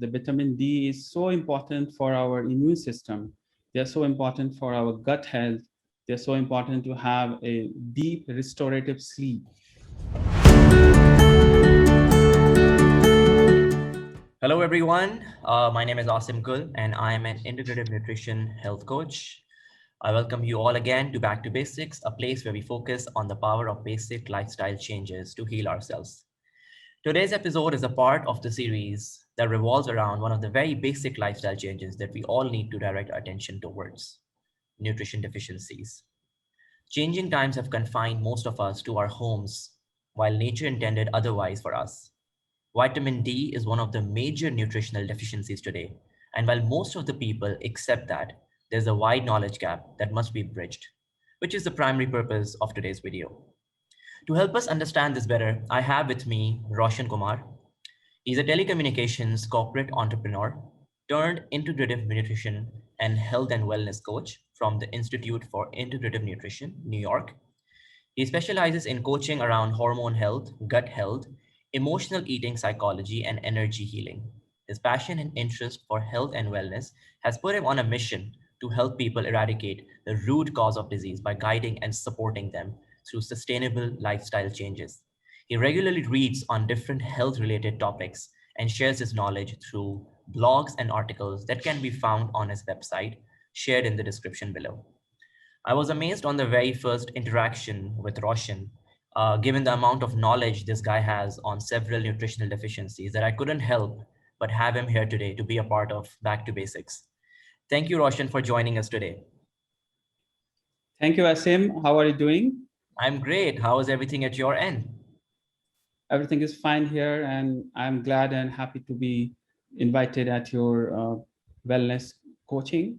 the vitamin D is so important for our immune system. They're so important for our gut health. They're so important to have a deep restorative sleep. Hello, everyone. My name is Asim Gul, and I am an integrative nutrition health coach. I welcome you all again to Back to Basics, a place where we focus on the power of basic lifestyle changes to heal ourselves. Today's episode is a part of the series that revolves around one of the very basic lifestyle changes that we all need to direct our attention towards: nutrition deficiencies. Changing times have confined most of us to our homes, while nature intended otherwise for us. Vitamin D is one of the major nutritional deficiencies today, and while most of the people accept that, there's a wide knowledge gap that must be bridged, which is the primary purpose of today's video. To help us understand this better, I have with me Roshan Kumar. He's a telecommunications corporate entrepreneur turned integrative nutrition and health and wellness coach from the Institute for Integrative Nutrition, New York. He specializes in coaching around hormone health, gut health, emotional eating psychology, and energy healing. His passion and interest for health and wellness has put him on a mission to help people eradicate the root cause of disease by guiding and supporting them through sustainable lifestyle changes. He regularly reads on different health related topics and shares his knowledge through blogs and articles that can be found on his website, shared in the description below. I was amazed on the very first interaction with Roshan, given the amount of knowledge this guy has on several nutritional deficiencies, that I couldn't help but have him here today to be a part of Back to Basics. Thank you, Roshan, for joining us today. Thank you, Asim. How are you doing? I'm great. How is everything at your end? Everything is fine here, and I'm glad and happy to be invited at your wellness coaching.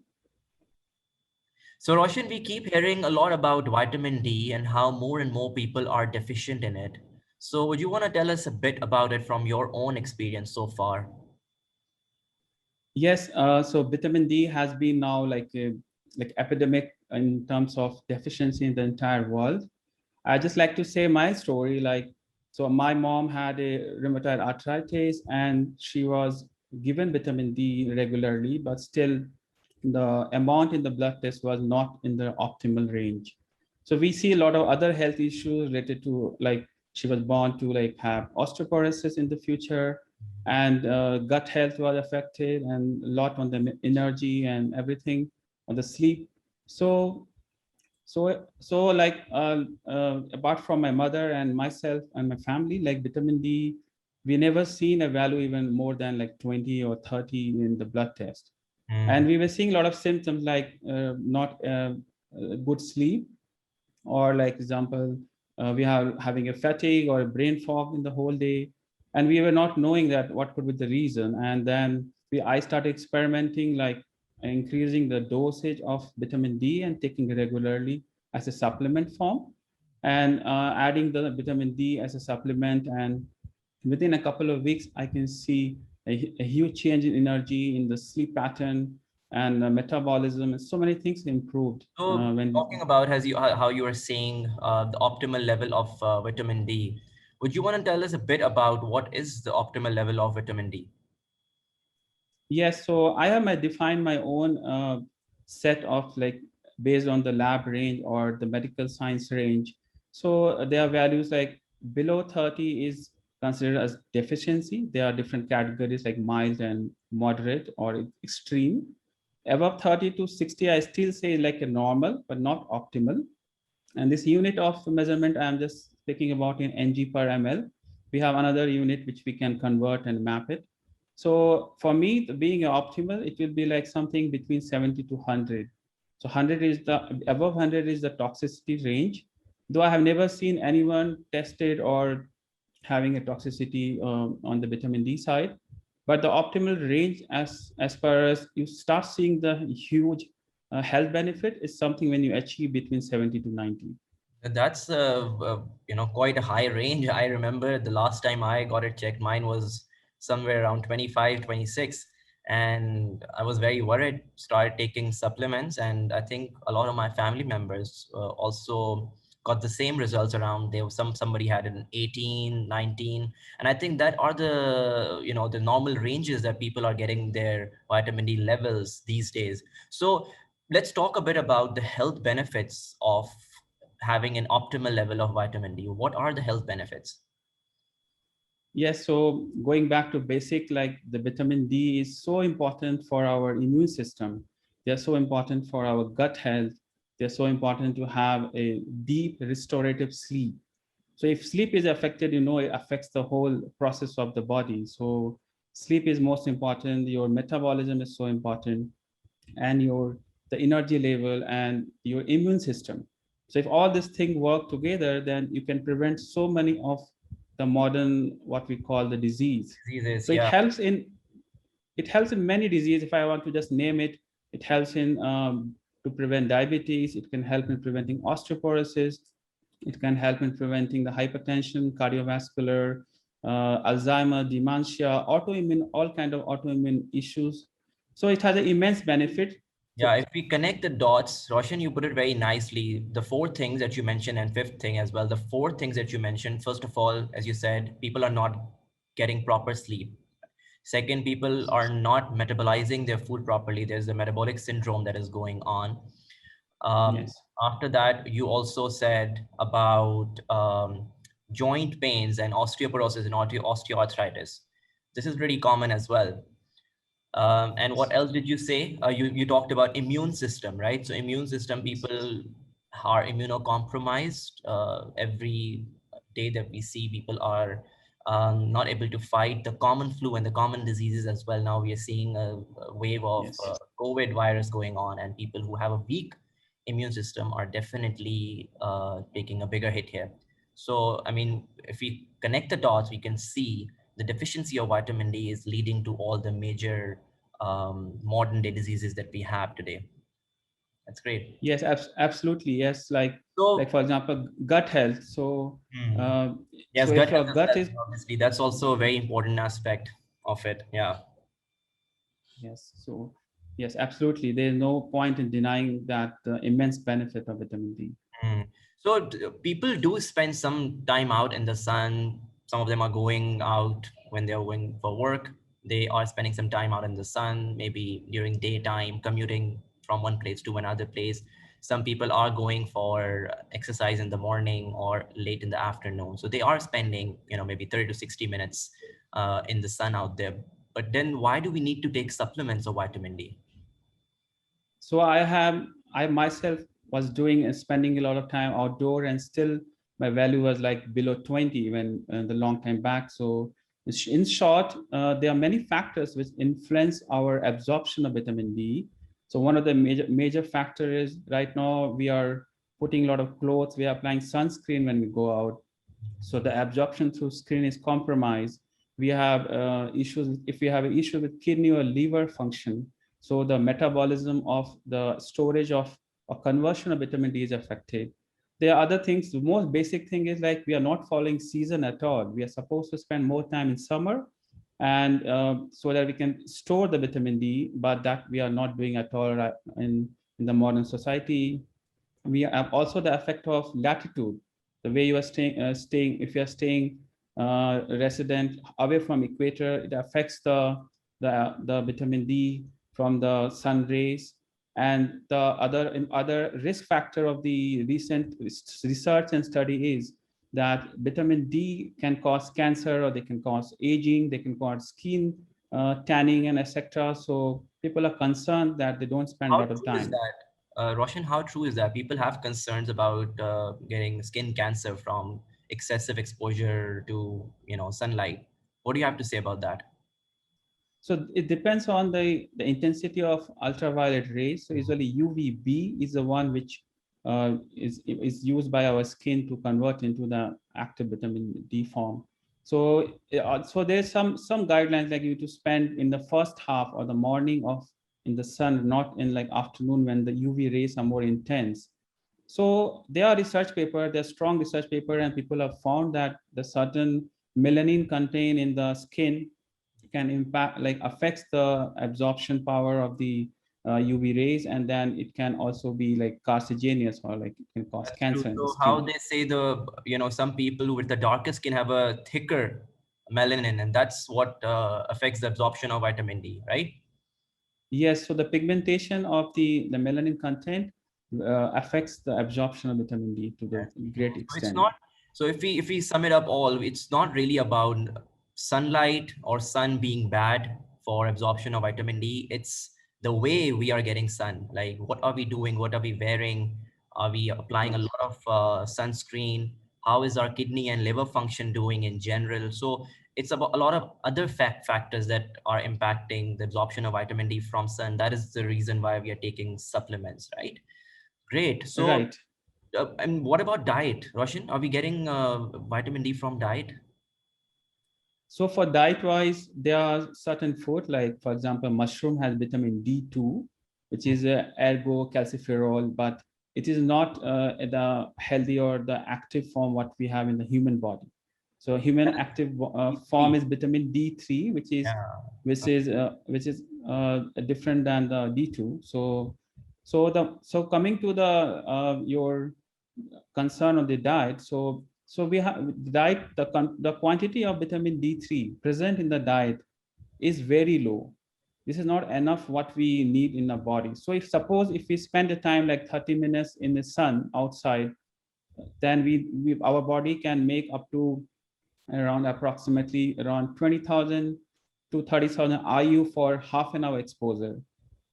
So, Roshan, we keep hearing a lot about vitamin D and how more and more people are deficient in it. So, would you want to tell us a bit about it from your own experience so far? Yes, so vitamin D has been now like epidemic in terms of deficiency in the entire world. I just like to say my story. So my mom had a rheumatoid arthritis, and she was given vitamin D regularly, but still the amount in the blood test was not in the optimal range. So we see a lot of other health issues related to, like, she was born to like have osteoporosis in the future, and gut health was affected, and a lot on the energy and everything on the sleep. So apart from my mother and myself and my family, like vitamin D, we never seen a value even more than like 20 or 30 in the blood test. Mm. And we were seeing a lot of symptoms like not good sleep, or like example, we are having a fatigue or a brain fog in the whole day, and we were not knowing that what could be the reason. And then I started experimenting, like increasing the dosage of vitamin D and taking it regularly as a supplement form, and adding the vitamin D as a supplement. And within a couple of weeks, I can see a huge change in energy, in the sleep pattern, and metabolism, and so many things improved So, when. talking about how you are seeing the optimal level of vitamin D, would you want to tell us a bit about what is the optimal level of vitamin D? Yes, so I have defined my own set of, like, based on the lab range or the medical science range. So there are values like below 30 is considered as deficiency. There are different categories like mild and moderate or extreme. Above 30 to 60, I still say like a normal, but not optimal. And this unit of measurement, I'm just speaking about in ng per ml. We have another unit which we can convert and map it. So for me, being optimal, it will be like something between 70 to 100. So 100 is the above 100 is the toxicity range. Though I have never seen anyone tested or having a toxicity on the vitamin D side, but the optimal range, as far as you start seeing the huge health benefit, is something when you achieve between 70 to 90. That's quite a high range. I remember the last time I got it checked, mine was somewhere around 25, 26, and I was very worried. Started taking supplements, and I think a lot of my family members also got the same results around. There was somebody had an 18, 19, and I think that are the, you know, the normal ranges that people are getting their vitamin D levels these days. So let's talk a bit about the health benefits of having an optimal level of vitamin D. What are the health benefits? Yes, so going back to basic, like the vitamin D is so important for our immune system. They're so important for our gut health. They're so important to have a deep restorative sleep. So if sleep is affected, it affects the whole process of the body. So sleep is most important. Your metabolism is so important, and the energy level and your immune system. So if all these things work together, then you can prevent so many of the modern what we call the disease. Diseases, So it yeah. helps in many diseases. If I want to just name it, it helps in to prevent diabetes. It can help in preventing osteoporosis. It can help in preventing the hypertension, cardiovascular, Alzheimer, dementia, autoimmune, all kind of autoimmune issues. So it has an immense benefit. Yeah, So if we connect the dots, Roshan, you put it very nicely. The four things that you mentioned, and fifth thing as well, the four things that you mentioned, first of all, as you said, people are not getting proper sleep. Second, people are not metabolizing their food properly. There's a metabolic syndrome that is going on. yes, After that, you also said about joint pains and osteoporosis and osteoarthritis. This is pretty common as well. And what else did you say? You talked about immune system, right? So immune system, yes, people are immunocompromised. Every day that we see, people are not able to fight the common flu and the common diseases as well. Now we are seeing a wave of yes. COVID virus going on, and people who have a weak immune system are definitely taking a bigger hit here. So, I mean, if we connect the dots, we can see the deficiency of vitamin D is leading to all the major modern day diseases that we have today. That's great. Yes, absolutely. Yes, like So, for example, gut health. So hmm, uh, yes, gut if your health as gut well. is Obviously, that's also a very important aspect of it. Yeah. yes, so yes, absolutely. There's no point in denying that the immense benefit of vitamin D. Mm. So people do spend some time out in the sun. Some of them are going out when they're going for work. They are spending some time out in the sun, maybe during daytime, commuting from one place to another place. Some people are going for exercise in the morning or late in the afternoon. So they are spending, you know, maybe 30 to 60 minutes in the sun out there. But then why do we need to take supplements of vitamin D? So I myself was doing and spending a lot of time outdoor, and still my value was like below 20 when the long time back. So in short, there are many factors which influence our absorption of vitamin D. So one of the major factor is right now we are putting a lot of clothes, we are applying sunscreen when we go out. So the absorption through skin is compromised. We have issues if we have an issue with kidney or liver function. So the metabolism of the storage of or conversion of vitamin D is affected. There are other things. The most basic thing is like we are not following season at all. We are supposed to spend more time in summer, and so that we can store the vitamin D, but that we are not doing at all right in the modern society. We have also the effect of latitude, the way you are staying. If you are staying resident away from equator, it affects the vitamin D from the sun rays. And the other risk factor of the recent research and study is that vitamin D can cause cancer, or they can cause aging, they can cause skin tanning and etc. So people are concerned that they don't spend a How lot of true is time. that? Roshan, how true is that? People have concerns about getting skin cancer from excessive exposure to, you know, sunlight. What do you have to say about that? So it depends on the intensity of ultraviolet rays. So usually UVB is the one which is used by our skin to convert into the active vitamin D form. So so there's some guidelines like you to spend in the first half or the morning of in the sun, not in like afternoon when the UV rays are more intense. So there are research paper, there's strong research paper, and people have found that the certain melanin contained in the skin can impact, like affects the absorption power of the UV rays, and then it can also be like carcinogenous, or like it can cause That's true. cancer in the So how skin. they say some people with the darker skin have a thicker melanin, and that's what affects the absorption of vitamin D, right? Yes, so the pigmentation of the melanin content affects the absorption of vitamin D to the That's true. great So it's extent. not, so if we sum it up all, it's not really about sunlight or sun being bad for absorption of vitamin D. It's the way we are getting sun. Like what are we doing? What are we wearing? Are we applying a Yes, lot of sunscreen? How is our kidney and liver function doing in general? So it's about a lot of other factors that are impacting the absorption of vitamin D from sun. That is the reason why we are taking supplements, right? Great. So right. and what about diet, Roshan? Are we getting vitamin D from diet? So for diet wise, there are certain food, like for example, mushroom has vitamin D2, which is ergocalciferol, but it is not the healthy or the active form what we have in the human body. So human active form D3. is vitamin D3, Yeah. which is different than the D2. So coming to the your concern on the diet. So we have diet, the quantity of vitamin D3 present in the diet is very low. This is not enough what we need in our body. So if we spend the time like 30 minutes in the sun outside, then we our body can make up to around approximately around 20,000 to 30,000 IU for half an hour exposure.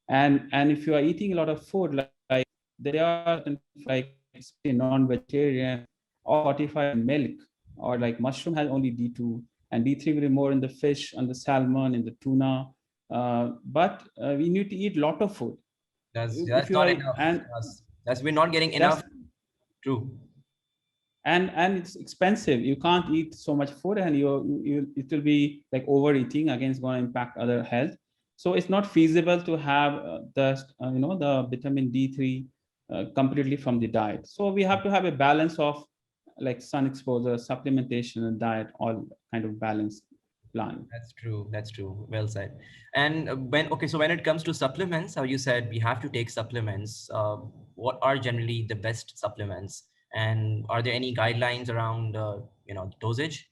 And if you are eating a lot of food, like there are certain food like especially non-vegetarian or fortified in milk, or like mushroom has only D2, and D3 will be more in the fish and the salmon and the tuna. But we need to eat a lot of food. If That's you not are enough. and That's we're not getting enough. that's True. and it's expensive. You can't eat so much food, and it will be like overeating. Again, it's going to impact other health. So it's not feasible to have the vitamin D3 completely from the diet. So we have to have a balance of like sun exposure, supplementation, and diet, all kind of balanced plan. That's true. That's true. Well said. And so when it comes to supplements, how you said we have to take supplements. What are generally the best supplements? And are there any guidelines around, dosage?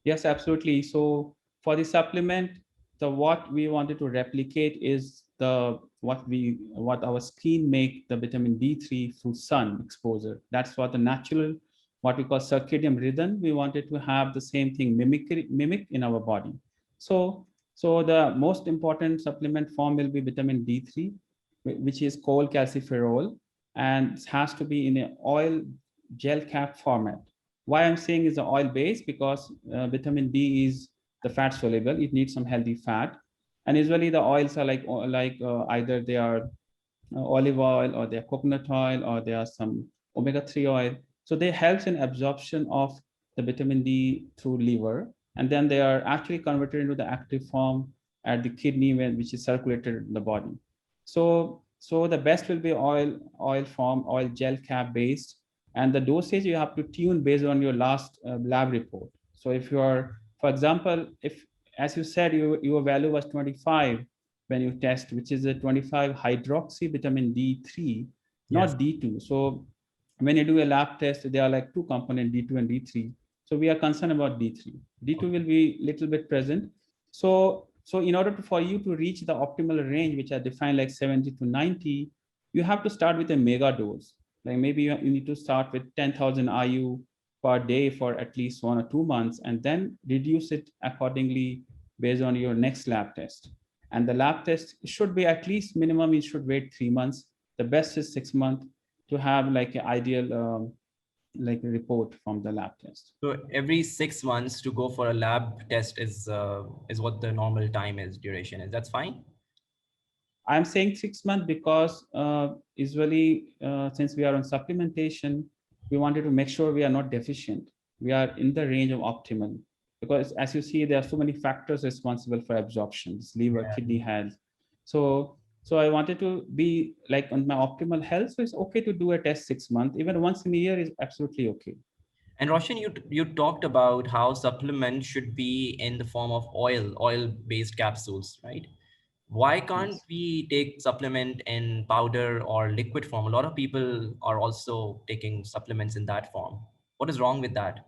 Yes, absolutely. So for the supplement, the what we wanted to replicate is the what our skin make the vitamin D3 through sun exposure. That's what the natural, what we call circadian rhythm. We wanted to have the same thing mimic in our body. So so the most important supplement form will be vitamin D3, which is cholecalciferol, and it has to be in an oil gel cap format. Why I'm saying is the oil base, because vitamin D is the fat soluble. It needs some healthy fat, and usually the oils are either they are olive oil, or they are coconut oil, or there are some omega-3 oil. So they helps in absorption of the vitamin D through liver, and then they are actually converted into the active form at the kidney, which is circulated in the body. So the best will be oil form, oil gel cap based, and the dosage you have to tune based on your last lab report. So if you are, for example, if as you said, your value was 25 when you test, which is a 25 hydroxy vitamin D3, Yes. not D2. So when you do a lab test, there are like two components, D2 and D3. So we are concerned about D3. D2 will be little bit present. So in order for you to reach the optimal range, which are defined like 70 to 90, you have to start with a mega dose. Like maybe you need to start with 10,000 IU per day for at least 1 or 2 months, and then reduce it accordingly based on your next lab test. And the lab test should be at least minimum, you should wait 3 months. The best is 6 months to have like an ideal like a report from the lab test. So every 6 months to go for a lab test is what the normal time is, duration is. That's fine. I'm saying 6 months because usually since we are on supplementation, we wanted to make sure we are not deficient. We are in the range of optimal, because as you see, there are so many factors responsible for absorption, liver, kidney health. So I wanted to be like on my optimal health. So it's okay to do a test 6 months. Even once in a year is absolutely okay. And Roshan, you talked about how supplements should be in the form of oil based capsules, right? Why can't Yes. we take supplement in powder or liquid form? A lot of people are also taking supplements in that form. What is wrong with that?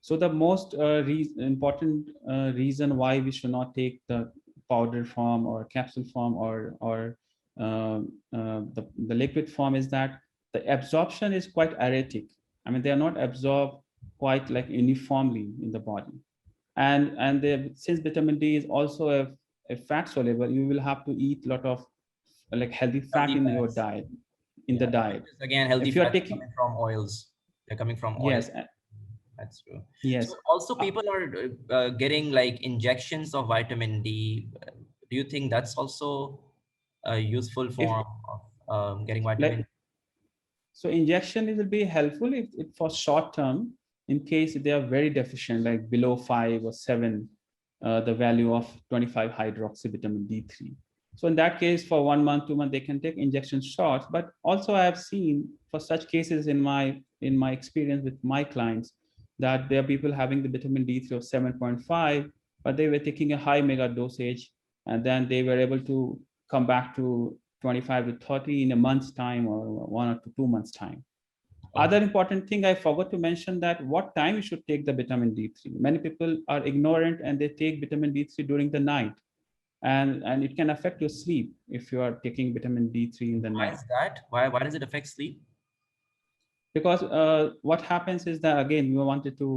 So the most important reason why we should not take the powder form or capsule form or the liquid form is that the absorption is quite erratic. I mean, they are not absorbed quite like uniformly in the body. Since vitamin D is also a fat soluble, you will have to eat a lot of like healthy fat Healthy in your fats. diet, in the Yeah. diet. Because again, healthy If you are fats are taking, coming from oils. They're coming from oil. yes, That's true. So yes. also Uh, people are getting like injections of vitamin D. Do you think that's also a useful if form of getting vitamin? like So injection will be helpful if it for short term, in case they are very deficient, like below 5 or 7, the value of 25 hydroxy vitamin D3. So in that case, for 1 month, 2 months, they can take injection shots. But also, I have seen for such cases in my experience with my clients that there are people having the vitamin D3 of 7.5, but they were taking a high mega dosage, and then they were able to come back to 25 to 30 in a month's time or 1 or 2 months time. Oh, Other important thing I forgot to mention that what time you should take the vitamin D3. Many people are ignorant and they take vitamin D3 during the night, and it can affect your sleep if you are taking vitamin D3 in the why night. is that? Why does it affect sleep? Because what happens is that again you wanted to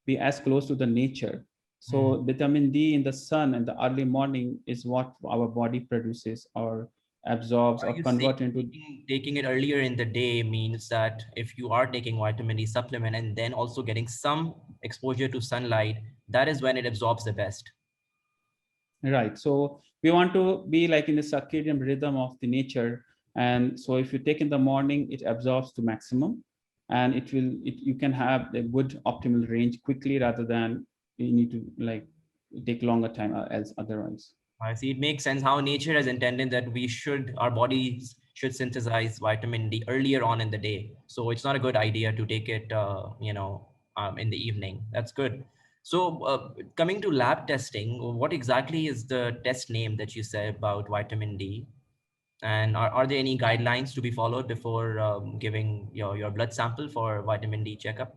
be as close to the nature. Hmm. So vitamin D in the sun in the early morning is what our body produces or absorbs Are or you saying convert into. taking it earlier in the day means that if you are taking vitamin D supplement and then also getting some exposure to sunlight, that is when it absorbs the best? Right. So we want to be like in the circadian rhythm of the nature. And so if you take in the morning, it absorbs to maximum, and you can have a good optimal range quickly rather than you need to like take longer time else otherwise. I see. It makes sense how nature has intended that our bodies should synthesize vitamin D earlier on in the day. So it's not a good idea to take it, in the evening. That's good. So coming to lab testing, what exactly is the test name that you said about vitamin D? And are there any guidelines to be followed before giving your blood sample for vitamin D checkup?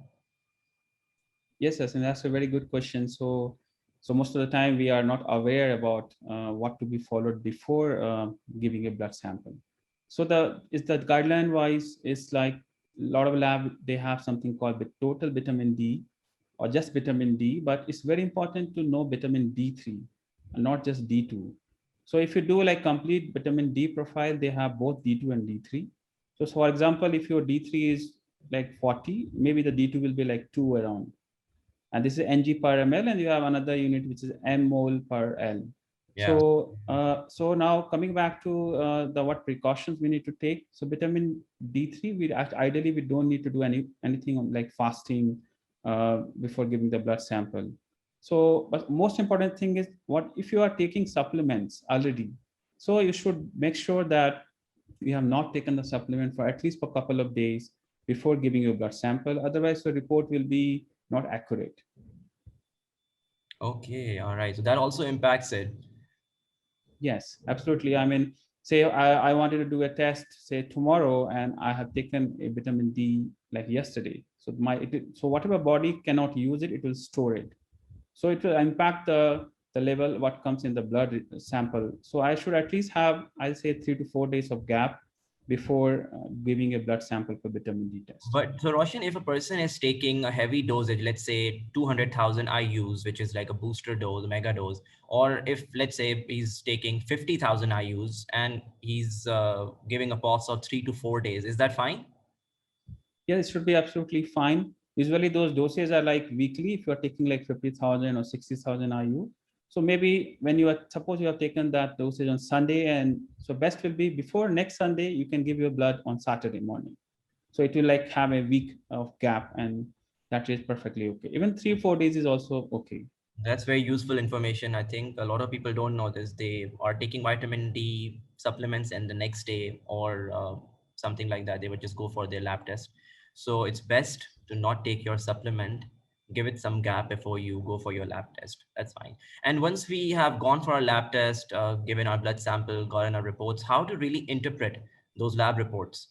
Yes, and that's a very good question. So most of the time we are not aware about what to be followed before giving a blood sample. So the guideline wise is like a lot of lab they have something called the total vitamin D or just vitamin D, but it's very important to know vitamin D3 and not just D2. So if you do like complete vitamin D profile, they have both D2 and D3. So for example, if your D3 is like 40, maybe the D2 will be like 2 around, and this is ng per ml, and you have another unit which is m mole per l. Yeah. So now coming back to the what precautions we need to take. So vitamin D3, ideally we don't need to do anything on like fasting before giving the blood sample. So but most important thing is what if you are taking supplements already, so you should make sure that you have not taken the supplement for at least for a couple of days before giving your blood sample. Otherwise, the report will be not accurate. Okay. All right. So that also impacts it. Yes, absolutely. I mean, say I wanted to do a test, say tomorrow, and I have taken a vitamin D like yesterday. So so whatever body cannot use it, it will store it. So it will impact the level what comes in the blood sample. So I should at least have, I'll say 3 to 4 days of gap before giving a blood sample for vitamin D test. But so Roshan, if a person is taking a heavy dosage, let's say 200,000 IUs, which is like a booster dose, a mega dose, or if let's say he's taking 50,000 IUs and he's giving a pause of 3 to 4 days, is that fine? Yeah, it should be absolutely fine. Usually those doses are like weekly if you're taking like 50,000 or 60,000 IU. So maybe when you are, suppose you have taken that dosage on Sunday, and so best will be before next Sunday, you can give your blood on Saturday morning. So it will like have a week of gap, and that is perfectly okay. Even 3 4 days is also okay. That's very useful information. I think a lot of people don't know this. They are taking vitamin D supplements and the next day or something like that, they would just go for their lab test. So it's best to not take your supplement give it some gap before you go for your lab test. That's fine. And once we have gone for our lab test, given our blood sample, gotten our reports, how to really interpret those lab reports?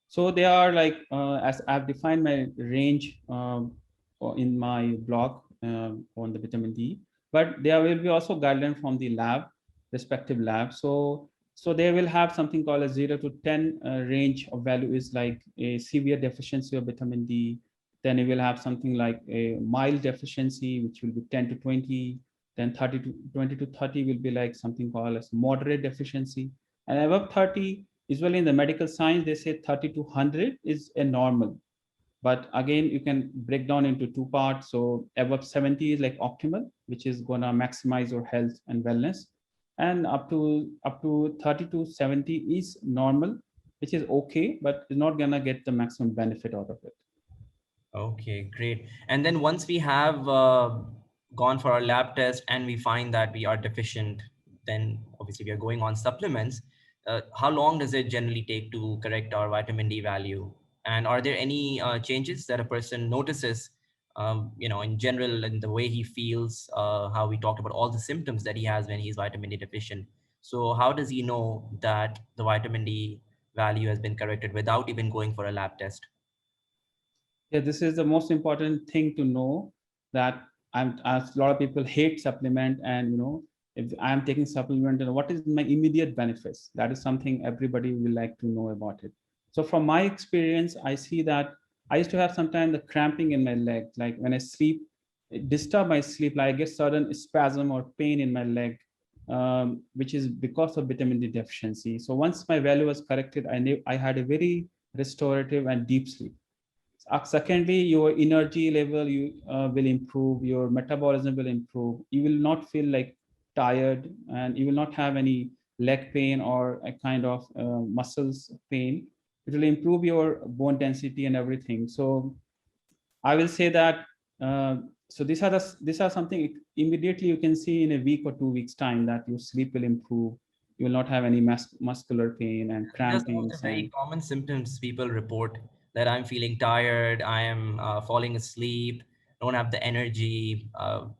So they are like, as I've defined my range in my blog on the vitamin D, but there will be also guideline from the lab, respective lab. So they will have something called a 0 to 10 range of value is like a severe deficiency of vitamin D. Then you will have something like a mild deficiency, which will be 10 to 20. Then 30 to 20 to 30 will be like something called as moderate deficiency. And above 30, usually in the medical science, they say 30 to 100 is a normal. But again, you can break down into two parts. So above 70 is like optimal, which is gonna maximize your health and wellness. And up to 30 to 70 is normal, which is okay, but is not gonna get the maximum benefit out of it. Okay, great. And then once we have gone for our lab test and we find that we are deficient, then obviously we are going on supplements. How long does it generally take to correct our vitamin D value? And are there any changes that a person notices, in general, in the way he feels, how we talked about all the symptoms that he has when he's vitamin D deficient? So how does he know that the vitamin D value has been corrected without even going for a lab test? Yeah, this is the most important thing to know, that as a lot of people hate supplement, and if I'm taking supplement, and what is my immediate benefits? That is something everybody will like to know about it. So from my experience, I see that I used to have sometimes the cramping in my leg, like when I sleep, it disturb my sleep, like I get sudden spasm or pain in my leg, which is because of vitamin D deficiency. So once my value was corrected, I knew I had a very restorative and deep sleep. Secondly, your energy level you will improve, your metabolism will improve. You will not feel like tired, and you will not have any leg pain or a kind of muscles pain. It will improve your bone density and everything. So I will say that. So these are something immediately you can see in a week or 2 weeks time, that your sleep will improve. You will not have any muscular pain and These are some of the crampings very and common symptoms people report, that I'm feeling tired, I am falling asleep, don't have the energy,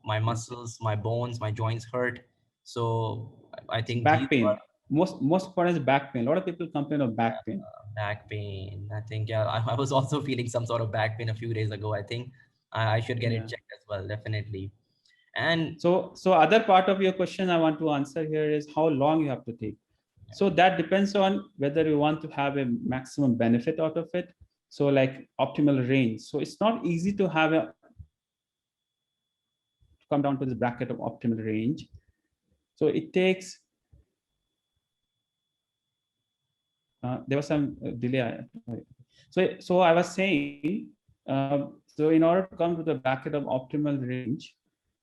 my muscles, my bones, my joints hurt. So I think these back are pain. Most important is back pain. A lot of people complain of back pain. back pain. I think, yeah, I was also feeling some sort of back pain a few days ago. I think I should get it Yeah. checked as well, definitely. And So other part of your question I want to answer here is how long you have to take. So that depends on whether you want to have a maximum benefit out of it. So like optimal range. So it's not easy to have a to come down to this bracket of optimal range. So it takes there was some delay. So I was saying, so in order to come to the bracket of optimal range,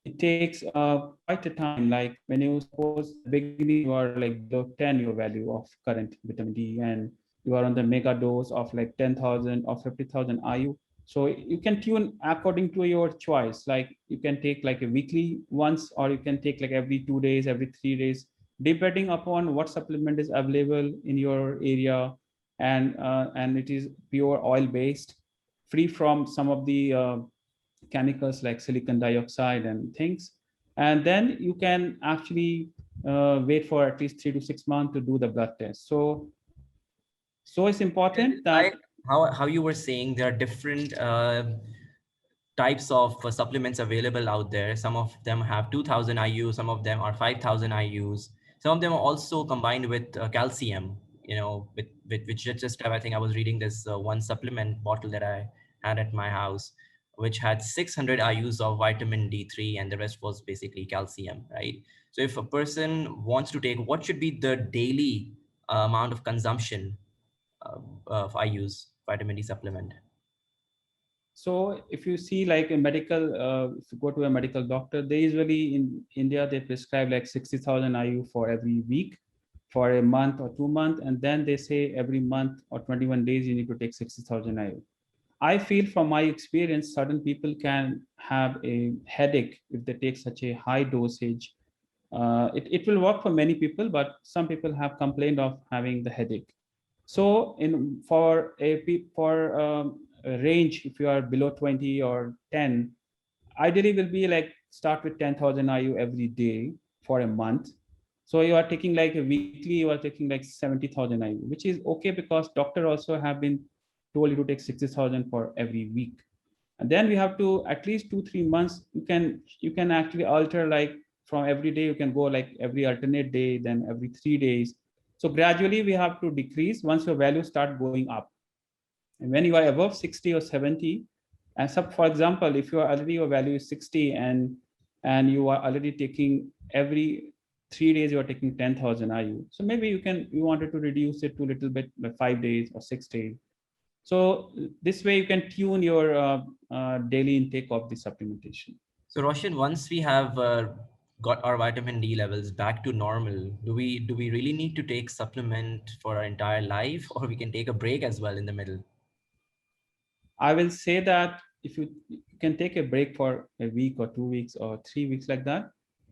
it takes quite a time. Like when you suppose at the beginning you are like below 10 your value of current vitamin D, and you are on the mega dose of like 10,000 or 50,000 IU. So you can tune according to your choice. Like you can take like a weekly once, or you can take like every 2 days, every 3 days, depending upon what supplement is available in your area, and it is pure oil based, free from some of the chemicals like silicon dioxide and things. And then you can actually wait for at least 3 to 6 months to do the blood test. So it's is important it like that. how you were saying there are different types of supplements available out there. Some of them have 2000 IU, some of them are 5000 IUs. Some of them are also combined with calcium, with which just have, I think I was reading this one supplement bottle that I had at my house, which had 600 IUs of vitamin D3 and the rest was basically calcium, right? So if a person wants to take, what should be the daily amount of consumption of IUs, vitamin D supplement? So if you see like a medical, if you go to a medical doctor, they usually in India they prescribe like 60,000 IU for every week, for a month or 2 months, and then they say every month or 21 days you need to take 60,000 IU. I feel from my experience, certain people can have a headache if they take such a high dosage. It will work for many people, but some people have complained of having the headache. So in for a for range, if you are below 20 or 10, ideally will be like start with 10,000 IU every day for a month. So you are taking like a weekly, you are taking like 70,000 IU, which is okay because doctor also have been told you to take 60,000 for every week. And then we have to at least 2 3 months. You can actually alter, like from every day you can go like every alternate day, then every 3 days. So gradually we have to decrease once your value start going up. And when you are above 60 or 70, and so for example, if you are already, your value is 60, and you are already taking every 3 days you are taking 10,000 IU. So maybe you wanted to reduce it to a little bit, like 5 days or 6 days. So this way you can tune your daily intake of the supplementation. So Roshan, once we have got our vitamin D levels back to normal, do we really need to take supplement for our entire life, or we can take a break as well in the middle? I will say that if you can take a break for a week or 2 weeks or 3 weeks like that,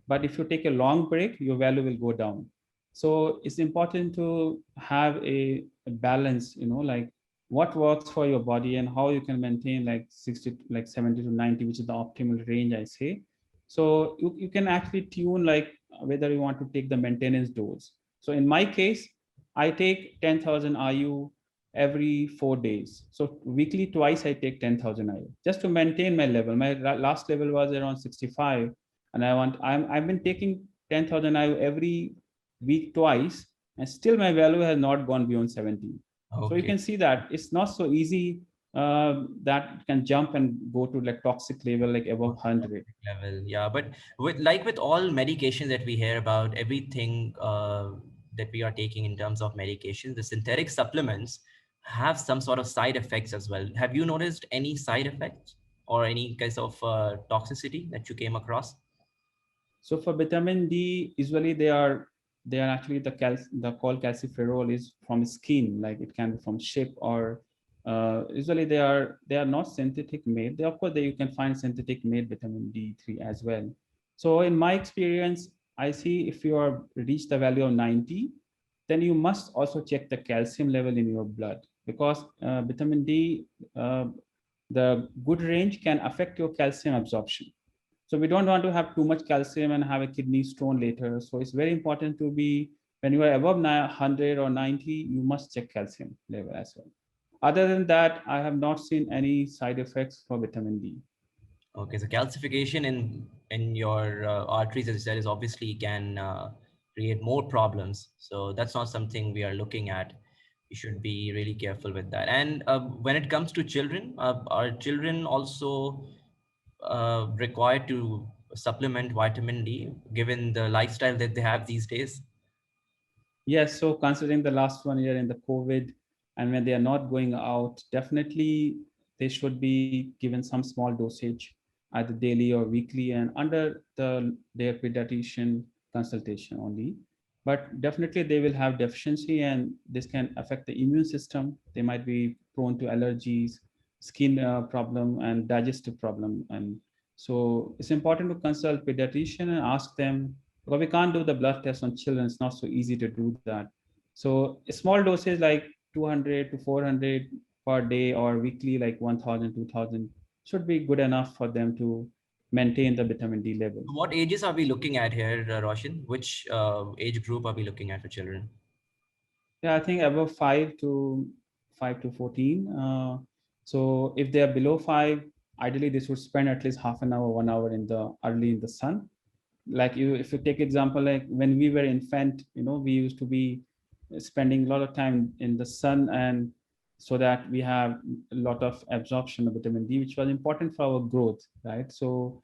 but if you take a long break, your value will go down. So it's important to have a balance, like what works for your body and how you can maintain like 60, like 70 to 90, which is the optimal range, I say. So you can actually tune like whether you want to take the maintenance dose. So in my case, I take 10,000 IU every 4 days. So weekly twice I take 10,000 IU just to maintain my level. My last level was around 65, and I've been taking 10,000 IU every week twice, and still my value has not gone beyond 70. So you Okay. can see that it's not so easy that can jump and go to like toxic level like above 100. Level, yeah, but with all medications that we hear about, everything that we are taking in terms of medication, the synthetic supplements have some sort of side effects as well. Have you noticed any side effects or any kinds of toxicity that you came across? So for vitamin D, usually they are actually the cholecalciferol is from skin, like it can be from sheep, or usually they are not synthetic made. They, of course, you can find synthetic made vitamin D3 as well. So in my experience, I see if you are reach the value of 90, then you must also check the calcium level in your blood, because vitamin D, uh, the good range can affect your calcium absorption. So we don't want to have too much calcium and have a kidney stone later. So it's very important to be, when you are above 100 or 90, you must check calcium level as well. Other than that, I have not seen any side effects for vitamin D. Okay, so calcification in your arteries, as you said, is obviously can create more problems. So that's not something we are looking at. You should be really careful with that. And when it comes to children, are children also required to supplement vitamin D given the lifestyle that they have these days? Yes, so considering the last 1 year in the COVID, and when they are not going out, definitely they should be given some small dosage either daily or weekly and under their pediatrician consultation only. But definitely they will have deficiency, and this can affect the immune system. They might be prone to allergies, skin problem, and digestive problem. And so it's important to consult pediatrician and ask them, because we can't do the blood test on children. It's not so easy to do that. So small doses like 200 to 400 per day or weekly like 1,000, 2,000 should be good enough for them to maintain the vitamin D level. What ages are we looking at here, Roshan? Which age group are we looking at for children? Yeah, I think above 5 to 14. So if they are below 5, ideally they should spend at least half an hour, 1 hour in the early in the sun. Like you, if you take example, like when we were infant, we used to be spending a lot of time in the sun, and so that we have a lot of absorption of vitamin D, which was important for our growth, right? So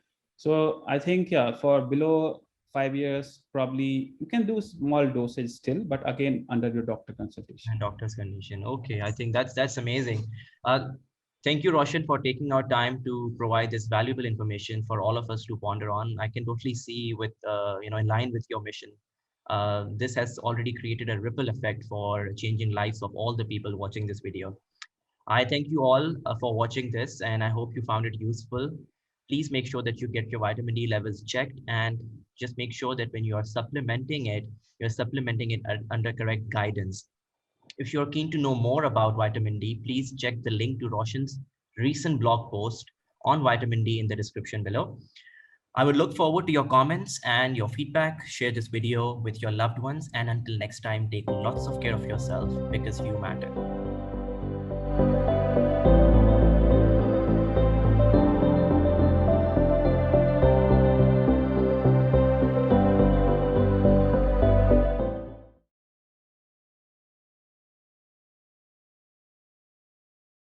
I think, yeah, for below 5 years, probably you can do small dosage still, but again under your doctor consultation. And doctor's condition. Okay, I think that's amazing. Uh, Thank you, Roshan, for taking our time to provide this valuable information for all of us to ponder on. I can totally see with in line with your mission. This has already created a ripple effect for changing lives of all the people watching this video. I thank you all for watching this, and I hope you found it useful. Please make sure that you get your vitamin D levels checked, and just make sure that when you are supplementing it, you're supplementing it under correct guidance. If you're keen to know more about vitamin D, please check the link to Roshan's recent blog post on vitamin D in the description below. I would look forward to your comments and your feedback. Share this video with your loved ones. And until next time, take lots of care of yourself because you matter.